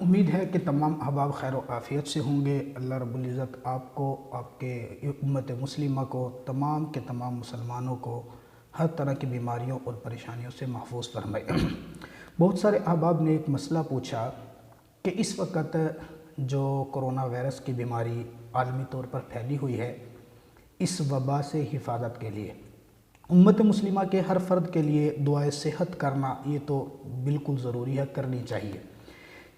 امید ہے کہ تمام احباب خیر و عافیت سے ہوں گے۔ اللہ رب العزت آپ کو، آپ کے امت مسلمہ کو، تمام کے تمام مسلمانوں کو ہر طرح کی بیماریوں اور پریشانیوں سے محفوظ فرمائے۔ بہت سارے احباب نے ایک مسئلہ پوچھا کہ اس وقت جو کرونا وائرس کی بیماری عالمی طور پر پھیلی ہوئی ہے، اس وبا سے حفاظت کے لیے امت مسلمہ کے ہر فرد کے لیے دعائے صحت کرنا یہ تو بالکل ضروری ہے، کرنی چاہیے۔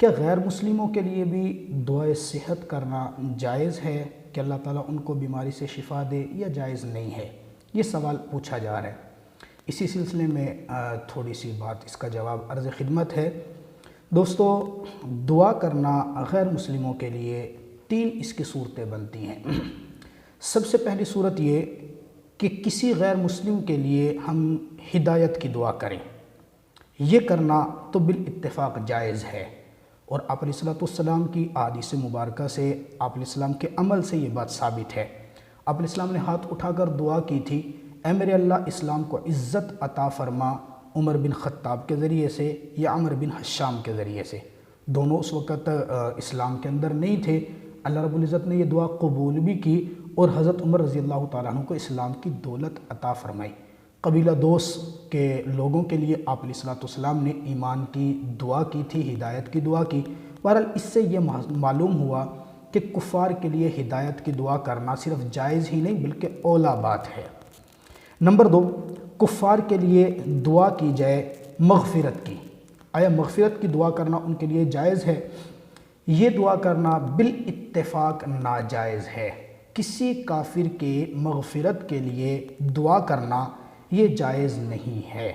کیا غیر مسلموں کے لیے بھی دعائے صحت کرنا جائز ہے کہ اللہ تعالیٰ ان کو بیماری سے شفا دے، یا جائز نہیں ہے؟ یہ سوال پوچھا جا رہا ہے۔ اسی سلسلے میں تھوڑی سی بات، اس کا جواب عرض خدمت ہے۔ دوستو، دعا کرنا غیر مسلموں کے لیے 3 اس کی صورتیں بنتی ہیں۔ سب سے پہلی صورت یہ کہ کسی غیر مسلم کے لیے ہم ہدایت کی دعا کریں، یہ کرنا تو بالاتفاق جائز ہے، اور آپ علیہ السلام کی احادیث مبارکہ سے، آپ علیہ السلام کے عمل سے یہ بات ثابت ہے۔ آپ علیہ السلام نے ہاتھ اٹھا کر دعا کی تھی، اے میرے اللہ اسلام کو عزت عطا فرما، عمر بن خطاب کے ذریعے سے یا عمر بن حشام کے ذریعے سے۔ دونوں اس وقت اسلام کے اندر نہیں تھے۔ اللہ رب العزت نے یہ دعا قبول بھی کی اور حضرت عمر رضی اللہ تعالیٰ عنہ کو اسلام کی دولت عطا فرمائی۔ قبیلہ دوس کے لوگوں کے لیے آپ علیہ السلام نے ایمان کی دعا کی تھی، ہدایت کی دعا کی۔ بہرحال اس سے یہ معلوم ہوا کہ کفار کے لیے ہدایت کی دعا کرنا صرف جائز ہی نہیں بلکہ اولا بات ہے۔ نمبر 2، کفار کے لیے دعا کی جائے مغفرت کی۔ آیا مغفرت کی دعا کرنا ان کے لیے جائز ہے؟ یہ دعا کرنا بالاتفاق ناجائز ہے۔ کسی کافر کے مغفرت کے لیے دعا کرنا یہ جائز نہیں ہے۔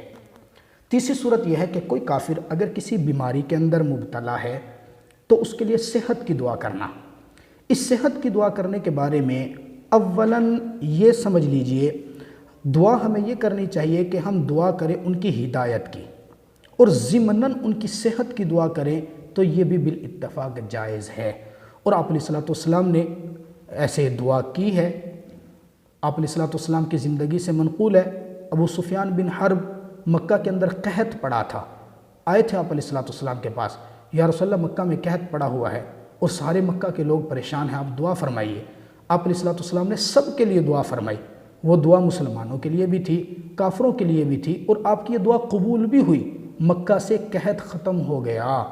تیسری صورت یہ ہے کہ کوئی کافر اگر کسی بیماری کے اندر مبتلا ہے تو اس کے لیے صحت کی دعا کرنا۔ اس صحت کی دعا کرنے کے بارے میں اولاً یہ سمجھ لیجئے، دعا ہمیں یہ کرنی چاہیے کہ ہم دعا کریں ان کی ہدایت کی، اور ضمناً ان کی صحت کی دعا کریں تو یہ بھی بالاتفاق جائز ہے، اور آپ علیہ السلام نے ایسے دعا کی ہے۔ آپ علیہ السلام کی زندگی سے منقول ہے، ابو سفیان بن حرب مکہ کے اندر قحط پڑا تھا، آئے تھے آپ علیہ السلام کے پاس، یا رسول اللہ مکہ میں قحط پڑا ہوا ہے اور سارے مکہ کے لوگ پریشان ہیں، آپ دعا فرمائیے۔ آپ علیہ السلام نے سب کے لیے دعا فرمائی۔ وہ دعا مسلمانوں کے لیے بھی تھی، کافروں کے لیے بھی تھی، اور آپ کی یہ دعا قبول بھی ہوئی، مکہ سے قحط ختم ہو گیا۔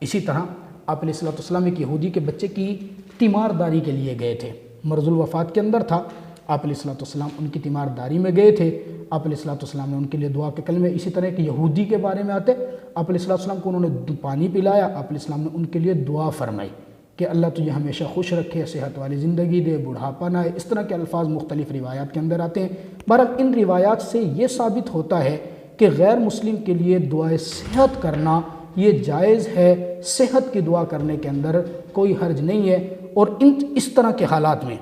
اسی طرح آپ علیہ السلام ایک یہودی کے بچے کی تیمارداری کے لیے گئے تھے، مرض الوفات کے اندر تھا، آپ علیہ السلام ان کی تیمارداری میں گئے تھے، آپ علیہ السلام نے ان کے لیے دعا کے کلمے، اسی طرح ایک یہودی کے بارے میں آتے، آپ علیہ السلام کو انہوں نے پانی پلایا، آپ علیہ السلام نے ان کے لیے دعا فرمائی کہ اللہ تجھے ہمیشہ خوش رکھے، صحت والی زندگی دے، بڑھاپا نہ آئے۔ اس طرح کے الفاظ مختلف روایات کے اندر آتے ہیں۔ بہرحال ان روایات سے یہ ثابت ہوتا ہے کہ غیر مسلم کے لیے دعائے صحت کرنا یہ جائز ہے، صحت کی دعا کرنے کے اندر کوئی حرج نہیں ہے۔ اور اس طرح کے حالات میں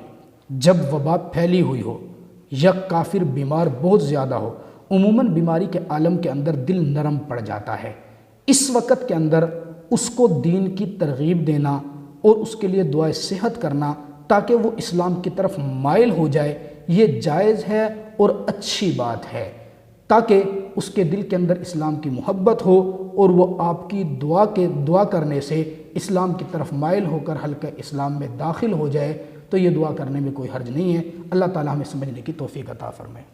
جب وبا پھیلی ہوئی ہو یا کافر بیمار بہت زیادہ ہو، عموماً بیماری کے عالم کے اندر دل نرم پڑ جاتا ہے۔ اس وقت کے اندر اس کو دین کی ترغیب دینا اور اس کے لیے دعائے صحت کرنا تاکہ وہ اسلام کی طرف مائل ہو جائے، یہ جائز ہے اور اچھی بات ہے، تاکہ اس کے دل کے اندر اسلام کی محبت ہو اور وہ آپ کی دعا کرنے سے اسلام کی طرف مائل ہو کر حلقہ اسلام میں داخل ہو جائے، تو یہ دعا کرنے میں کوئی حرج نہیں ہے۔ اللہ تعالیٰ ہمیں سمجھنے کی توفیق عطا فرمائے۔